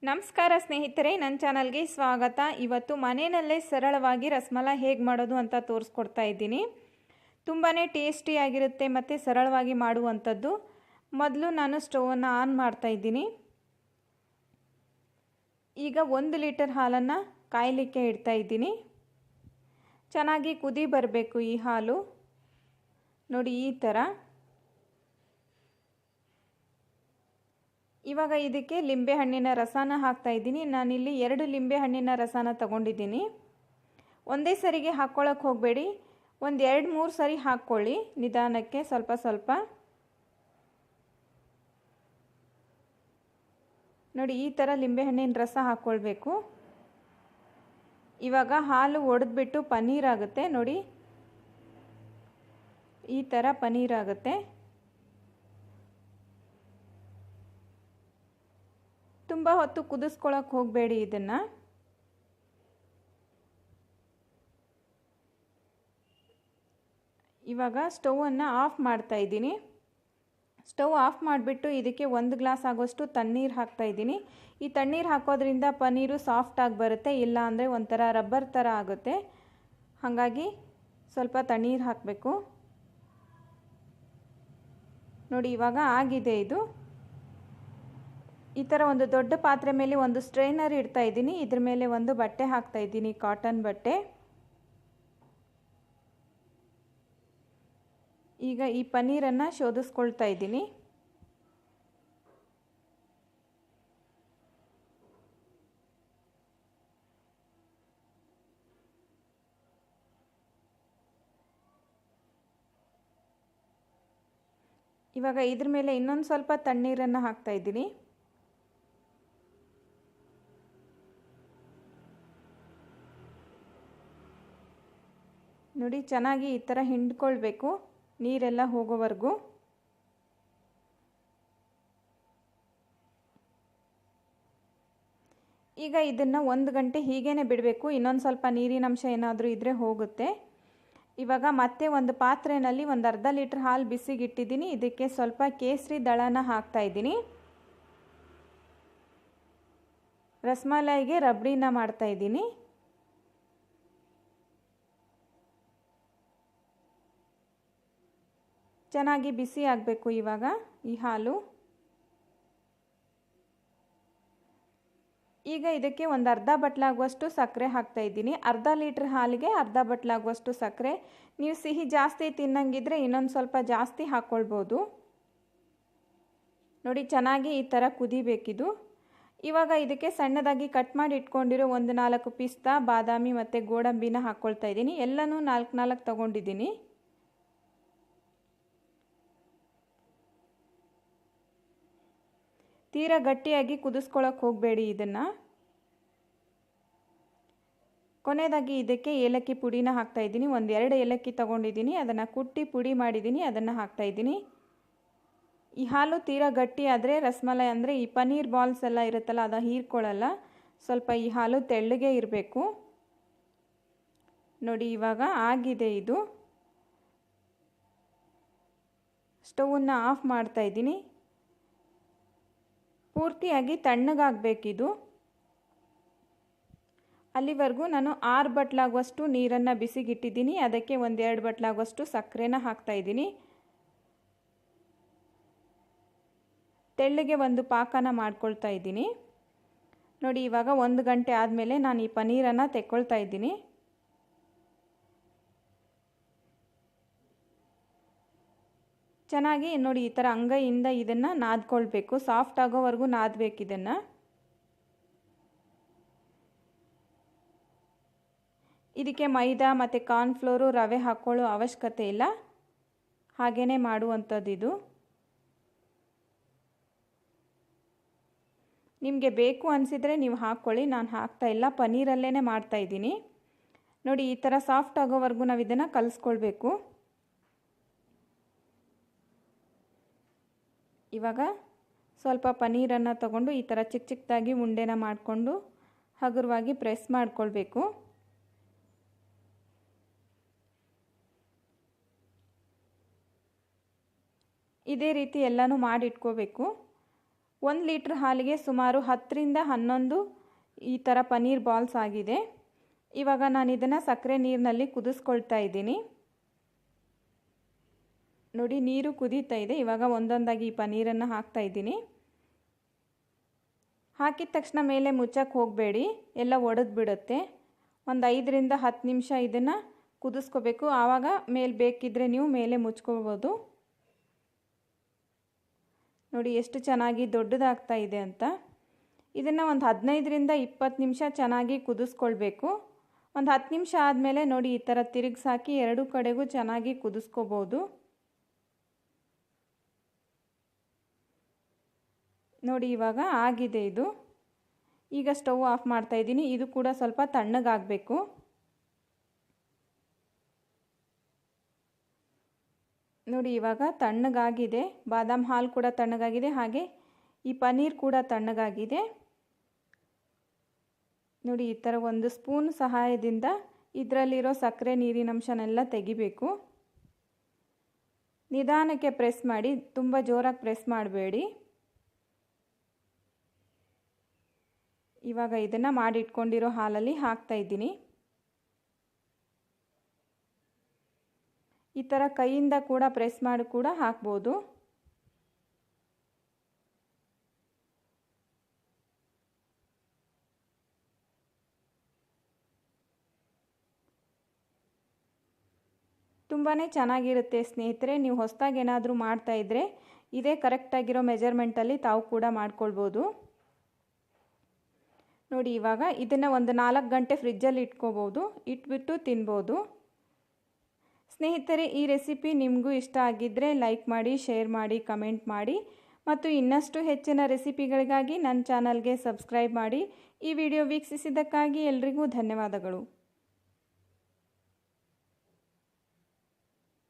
ನಮಸ್ಕಾರ ಸ್ನೇಹಿತರೆ, ನನ್ನ ಚಾನಲ್ಗೆ ಸ್ವಾಗತ. ಇವತ್ತು ಮನೆಯಲ್ಲೇ ಸರಳವಾಗಿ ರಸಮಲೈ ಹೇಗೆ ಮಾಡೋದು ಅಂತ ತೋರಿಸ್ಕೊಡ್ತಾ ಇದ್ದೀನಿ. ತುಂಬಾ ಟೇಸ್ಟಿಯಾಗಿರುತ್ತೆ ಮತ್ತು ಸರಳವಾಗಿ ಮಾಡುವಂಥದ್ದು. ಮೊದಲು ನಾನು ಸ್ಟವನ್ನು ಆನ್ ಮಾಡ್ತಾ ಇದ್ದೀನಿ. ಈಗ 1 ಲೀಟರ್ ಹಾಲನ್ನು ಕಾಯಲಿಕ್ಕೆ ಇಡ್ತಾ ಇದ್ದೀನಿ. ಚೆನ್ನಾಗಿ ಕುದಿ ಬರಬೇಕು ಈ ಹಾಲು. ನೋಡಿ ಈ ಥರ. ಇವಾಗ ಇದಕ್ಕೆ ಲಿಂಬೆಹಣ್ಣಿನ ರಸನ ಹಾಕ್ತಾ ಇದ್ದೀನಿ. ನಾನಿಲ್ಲಿ 2 ಲಿಂಬೆಹಣ್ಣಿನ ರಸನ ತಗೊಂಡಿದ್ದೀನಿ. ಒಂದೇ ಸರಿಗೆ ಹಾಕ್ಕೊಳ್ಳೋಕೆ ಹೋಗಬೇಡಿ, ಒಂದು 2-3 ಸರಿ ಹಾಕ್ಕೊಳ್ಳಿ ನಿಧಾನಕ್ಕೆ, ಸ್ವಲ್ಪ ಸ್ವಲ್ಪ. ನೋಡಿ ಈ ಥರ ಲಿಂಬೆಹಣ್ಣಿನ ರಸ ಹಾಕ್ಕೊಳ್ಬೇಕು. ಇವಾಗ ಹಾಲು ಒಡೆದ್ಬಿಟ್ಟು ಪನ್ನೀರ್ ಆಗುತ್ತೆ. ನೋಡಿ ಈ ಥರ ಪನ್ನೀರ್ ಆಗುತ್ತೆ. ತುಂಬ ಹೊತ್ತು ಕುದಿಸ್ಕೊಳ್ಳೋಕೆ ಹೋಗಬೇಡಿ ಇದನ್ನು. ಇವಾಗ ಸ್ಟವನ್ನು ಆಫ್ ಮಾಡ್ತಾ ಇದ್ದೀನಿ. ಸ್ಟವ್ ಆಫ್ ಮಾಡಿಬಿಟ್ಟು ಇದಕ್ಕೆ 1 ಗ್ಲಾಸ್ ಆಗೋಷ್ಟು ತಣ್ಣೀರು ಹಾಕ್ತಾ ಇದ್ದೀನಿ. ಈ ತಣ್ಣೀರು ಹಾಕೋದ್ರಿಂದ ಪನ್ನೀರು ಸಾಫ್ಟಾಗಿ ಬರುತ್ತೆ, ಇಲ್ಲ ಅಂದರೆ ಒಂಥರ ರಬ್ಬರ್ ಥರ ಆಗುತ್ತೆ. ಹಾಗಾಗಿ ಸ್ವಲ್ಪ ತಣ್ಣೀರು ಹಾಕಬೇಕು. ನೋಡಿ ಇವಾಗ ಆಗಿದೆ ಇದು. ಈ ಥರ ಒಂದು ದೊಡ್ಡ ಪಾತ್ರೆ ಮೇಲೆ ಒಂದು ಸ್ಟ್ರೈನರ್ ಇಡ್ತಾ ಇದ್ದೀನಿ. ಇದ್ರ ಮೇಲೆ ಒಂದು ಬಟ್ಟೆ ಹಾಕ್ತಾ ಇದ್ದೀನಿ, ಕಾಟನ್ ಬಟ್ಟೆ. ಈಗ ಈ ಪನ್ನೀರನ್ನು ಶೋಧಿಸ್ಕೊಳ್ತಾ ಇದ್ದೀನಿ. ಇವಾಗ ಇದ್ರ ಮೇಲೆ ಇನ್ನೊಂದು ಸ್ವಲ್ಪ ತಣ್ಣೀರನ್ನು ಹಾಕ್ತಾ ಇದ್ದೀನಿ. ನೋಡಿ ಚೆನ್ನಾಗಿ ಈ ಥರ ಹಿಂಡ್ಕೊಳ್ಬೇಕು, ನೀರೆಲ್ಲ ಹೋಗೋವರೆಗೂ. ಈಗ ಇದನ್ನು 1 ಗಂಟೆ ಹೀಗೇ ಬಿಡಬೇಕು. ಇನ್ನೊಂದು ಸ್ವಲ್ಪ ನೀರಿನ ಅಂಶ ಏನಾದರೂ ಇದ್ದರೆ ಹೋಗುತ್ತೆ. ಇವಾಗ ಮತ್ತೆ ಒಂದು ಪಾತ್ರೆಯಲ್ಲಿ ಒಂದು ಅರ್ಧ ಲೀಟ್ರ್ ಹಾಲು ಬಿಸಿಗಿಟ್ಟಿದ್ದೀನಿ. ಇದಕ್ಕೆ ಸ್ವಲ್ಪ ಕೇಸರಿ ದಳನ ಹಾಕ್ತಾ ಇದ್ದೀನಿ. ರಸಮಲೈಗೆ ರಬಡಿನ ಮಾಡ್ತಾ ಇದ್ದೀನಿ. ಚೆನ್ನಾಗಿ ಬಿಸಿ ಆಗಬೇಕು ಇವಾಗ ಈ ಹಾಲು. ಈಗ ಇದಕ್ಕೆ ಒಂದು ಅರ್ಧ ಬಟ್ಲಾಗುವಷ್ಟು ಸಕ್ಕರೆ ಹಾಕ್ತಾ ಇದ್ದೀನಿ. ಅರ್ಧ ಲೀಟ್ರ್ ಹಾಲಿಗೆ ಅರ್ಧ ಬಟ್ಲಾಗುವಷ್ಟು ಸಕ್ಕರೆ. ನೀವು ಸಿಹಿ ಜಾಸ್ತಿ ತಿನ್ನಂಗಿದ್ರೆ ಇನ್ನೊಂದು ಸ್ವಲ್ಪ ಜಾಸ್ತಿ ಹಾಕ್ಕೊಳ್ಬೋದು. ನೋಡಿ ಚೆನ್ನಾಗಿ ಈ ಥರ ಕುದಿಬೇಕಿದು. ಇವಾಗ ಇದಕ್ಕೆ ಸಣ್ಣದಾಗಿ ಕಟ್ ಮಾಡಿ ಇಟ್ಕೊಂಡಿರೋ ಒಂದು 4 ಪಿಸ್ತಾ, ಬಾದಾಮಿ ಮತ್ತು ಗೋಡಂಬಿನ ಹಾಕ್ಕೊಳ್ತಾ ಇದ್ದೀನಿ. ಎಲ್ಲನೂ 4 ತಗೊಂಡಿದ್ದೀನಿ. ತೀರಾ ಗಟ್ಟಿಯಾಗಿ ಕುದಿಸ್ಕೊಳ್ಳೋಕೆ ಹೋಗಬೇಡಿ ಇದನ್ನು. ಕೊನೆಯದಾಗಿ ಇದಕ್ಕೆ ಏಲಕ್ಕಿ ಪುಡಿನ ಹಾಕ್ತಾ ಇದ್ದೀನಿ. 1-2 ಏಲಕ್ಕಿ ತಗೊಂಡಿದ್ದೀನಿ, ಅದನ್ನು ಕುಟ್ಟಿ ಪುಡಿ ಮಾಡಿದ್ದೀನಿ, ಅದನ್ನು ಹಾಕ್ತಾ ಇದ್ದೀನಿ. ಈ ಹಾಲು ತೀರಾ ಗಟ್ಟಿ ಆದರೆ ರಸಮಲೈ ಅಂದರೆ ಈ ಪನ್ನೀರ್ ಬಾಲ್ಸ್ ಎಲ್ಲ ಇರುತ್ತಲ್ಲ, ಅದು ಹೀರ್ಕೊಳ್ಳಲ್ಲ. ಸ್ವಲ್ಪ ಈ ಹಾಲು ತೆಳ್ಳಗೆ ಇರಬೇಕು. ನೋಡಿ ಇವಾಗ ಆಗಿದೆ ಇದು. ಸ್ಟವನ್ನು ಆಫ್ ಮಾಡ್ತಾ ಇದ್ದೀನಿ. ಪೂರ್ತಿಯಾಗಿ ತಣ್ಣಗಾಗಬೇಕಿದು. ಅಲ್ಲಿವರೆಗೂ ನಾನು 6 ಬಟ್ಲಾಗುವಷ್ಟು ನೀರನ್ನು ಬಿಸಿಗಿಟ್ಟಿದ್ದೀನಿ. ಅದಕ್ಕೆ 1-2 ಬಟ್ಲಾಗುವಷ್ಟು ಸಕ್ಕರೆನ ಹಾಕ್ತಾ ಇದ್ದೀನಿ. ತೆಳ್ಳಗೆ ಒಂದು ಪಾಕನ ಮಾಡ್ಕೊಳ್ತಾ ಇದ್ದೀನಿ. ನೋಡಿ ಇವಾಗ 1 ಗಂಟೆ ಆದಮೇಲೆ ನಾನು ಈ ಪನ್ನೀರನ್ನು ತೆಕ್ಕೊಳ್ತಾ ಇದ್ದೀನಿ. ಚೆನ್ನಾಗಿ ನೋಡಿ ಈ ಥರ ಅಂಗೈಯಿಂದ ಇದನ್ನು ನಾದ್ಕೊಳ್ಬೇಕು, ಸಾಫ್ಟ್ ಆಗೋವರೆಗೂ ನಾದಬೇಕು ಇದನ್ನು. ಇದಕ್ಕೆ ಮೈದಾ ಮತ್ತು ಕಾರ್ನ್ಫ್ಲೋರು, ರವೆ ಹಾಕ್ಕೊಳ್ಳೋ ಅವಶ್ಯಕತೆ ಇಲ್ಲ, ಹಾಗೇ ಮಾಡುವಂಥದ್ದು ಇದು. ನಿಮಗೆ ಬೇಕು ಅನಿಸಿದರೆ ನೀವು ಹಾಕ್ಕೊಳ್ಳಿ, ನಾನು ಹಾಕ್ತಾ ಇಲ್ಲ, ಪನ್ನೀರಲ್ಲೇ ಮಾಡ್ತಾ ಇದ್ದೀನಿ. ನೋಡಿ ಈ ಥರ ಸಾಫ್ಟ್ ಆಗೋವರೆಗೂ ನಾವು ಇದನ್ನು ಕಲಿಸ್ಕೊಳ್ಬೇಕು. ಇವಾಗ ಸ್ವಲ್ಪ ಪನ್ನೀರನ್ನು ತಗೊಂಡು ಈ ಥರ ಚಿಕ್ಕ ಚಿಕ್ಕದಾಗಿ ಉಂಡೆನ ಮಾಡಿಕೊಂಡು ಹಗುರವಾಗಿ ಪ್ರೆಸ್ ಮಾಡಿಕೊಳ್ಬೇಕು. ಇದೇ ರೀತಿ ಎಲ್ಲನೂ ಮಾಡಿ ಇಟ್ಕೋಬೇಕು. 1 ಲೀಟ್ರ್ ಹಾಲಿಗೆ ಸುಮಾರು 10ರಿಂದ 11 ಈ ಥರ ಪನ್ನೀರ್ ಬಾಲ್ಸ್ ಆಗಿದೆ. ಇವಾಗ ನಾನು ಇದನ್ನು ಸಕ್ಕರೆ ನೀರಿನಲ್ಲಿ ಕುದಿಸ್ಕೊಳ್ತಾ ಇದ್ದೀನಿ. ನೋಡಿ ನೀರು ಕುದೀತಾ ಇದೆ. ಇವಾಗ ಒಂದೊಂದಾಗಿ ಈ ಪನ್ನೀರನ್ನು ಹಾಕ್ತಾ ಇದ್ದೀನಿ. ಹಾಕಿದ ತಕ್ಷಣ ಮೇಲೆ ಮುಚ್ಚಕ್ಕೆ ಹೋಗಬೇಡಿ, ಎಲ್ಲ ಒಡೆದು ಬಿಡುತ್ತೆ. ಒಂದು 5ರಿಂದ 10 ನಿಮಿಷ ಇದನ್ನು ಕುದಿಸ್ಕೋಬೇಕು. ಆವಾಗ ಮೇಲೆ ಬೇಕಿದ್ದರೆ ನೀವು ಮೇಲೆ ಮುಚ್ಕೋಬೋದು. ನೋಡಿ ಎಷ್ಟು ಚೆನ್ನಾಗಿ ದೊಡ್ಡದಾಗ್ತಾ ಇದೆ ಅಂತ. ಇದನ್ನು ಒಂದು 15ರಿಂದ 20 ನಿಮಿಷ ಚೆನ್ನಾಗಿ ಕುದಿಸ್ಕೊಳ್ಬೇಕು. ಒಂದು 10 ನಿಮಿಷ ಆದಮೇಲೆ ನೋಡಿ ಈ ಥರ ತಿರುಗಿಸಾಕಿ ಎರಡೂ ಕಡೆಗೂ ಚೆನ್ನಾಗಿ ಕುದಿಸ್ಕೋಬೋದು. ನೋಡಿ ಇವಾಗ ಆಗಿದೆ ಇದು. ಈಗ ಸ್ಟವ್ ಆಫ್ ಮಾಡ್ತಾ ಇದ್ದೀನಿ. ಇದು ಕೂಡ ಸ್ವಲ್ಪ ತಣ್ಣಗಾಗಬೇಕು. ನೋಡಿ ಇವಾಗ ತಣ್ಣಗಾಗಿದೆ. ಬಾದಾಮ್ ಹಾಲು ಕೂಡ ತಣ್ಣಗಾಗಿದೆ, ಹಾಗೆ ಈ ಪನ್ನೀರ್ ಕೂಡ ತಣ್ಣಗಾಗಿದೆ. ನೋಡಿ ಈ ಥರ ಒಂದು ಸ್ಪೂನ್ ಸಹಾಯದಿಂದ ಇದರಲ್ಲಿರೋ ಸಕ್ಕರೆ ನೀರಿನಂಶನೆಲ್ಲ ತೆಗಿಬೇಕು. ನಿಧಾನಕ್ಕೆ ಪ್ರೆಸ್ ಮಾಡಿ, ತುಂಬ ಜೋರಾಗಿ ಪ್ರೆಸ್ ಮಾಡಬೇಡಿ. ಇವಾಗ ಇದನ್ನು ಮಾಡಿಟ್ಕೊಂಡಿರೋ ಹಾಲಲ್ಲಿ ಹಾಕ್ತಾ ಇದ್ದೀನಿ. ಈ ಥರ ಕೈಯಿಂದ ಕೂಡ ಪ್ರೆಸ್ ಮಾಡಿ ಕೂಡ ಹಾಕ್ಬೋದು. ತುಂಬಾ ಚೆನ್ನಾಗಿರುತ್ತೆ ಸ್ನೇಹಿತರೆ. ನೀವು ಹೊಸದಾಗಿ ಏನಾದರೂ ಮಾಡ್ತಾಯಿದ್ರೆ ಇದೇ ಕರೆಕ್ಟಾಗಿರೋ ಮೆಜರ್ಮೆಂಟಲ್ಲಿ ತಾವು ಕೂಡ ಮಾಡ್ಕೊಳ್ಬೋದು. ನೋಡಿ ಇವಾಗ ಇದನ್ನು ಒಂದು 4 ಗಂಟೆ ಫ್ರಿಜ್ಜಲ್ಲಿ ಇಟ್ಕೋಬೋದು, ಇಟ್ಬಿಟ್ಟು ತಿನ್ಬೋದು. ಸ್ನೇಹಿತರೆ, ಈ ರೆಸಿಪಿ ನಿಮಗೂ ಇಷ್ಟ ಆಗಿದ್ದರೆ ಲೈಕ್ ಮಾಡಿ, ಶೇರ್ ಮಾಡಿ, ಕಮೆಂಟ್ ಮಾಡಿ ಮತ್ತು ಇನ್ನಷ್ಟು ಹೆಚ್ಚಿನ ರೆಸಿಪಿಗಳಿಗಾಗಿ ನನ್ನ ಚಾನಲ್ಗೆ ಸಬ್ಸ್ಕ್ರೈಬ್ ಮಾಡಿ. ಈ ವಿಡಿಯೋ ವೀಕ್ಷಿಸಿದ್ದಕ್ಕಾಗಿ ಎಲ್ರಿಗೂ ಧನ್ಯವಾದಗಳು.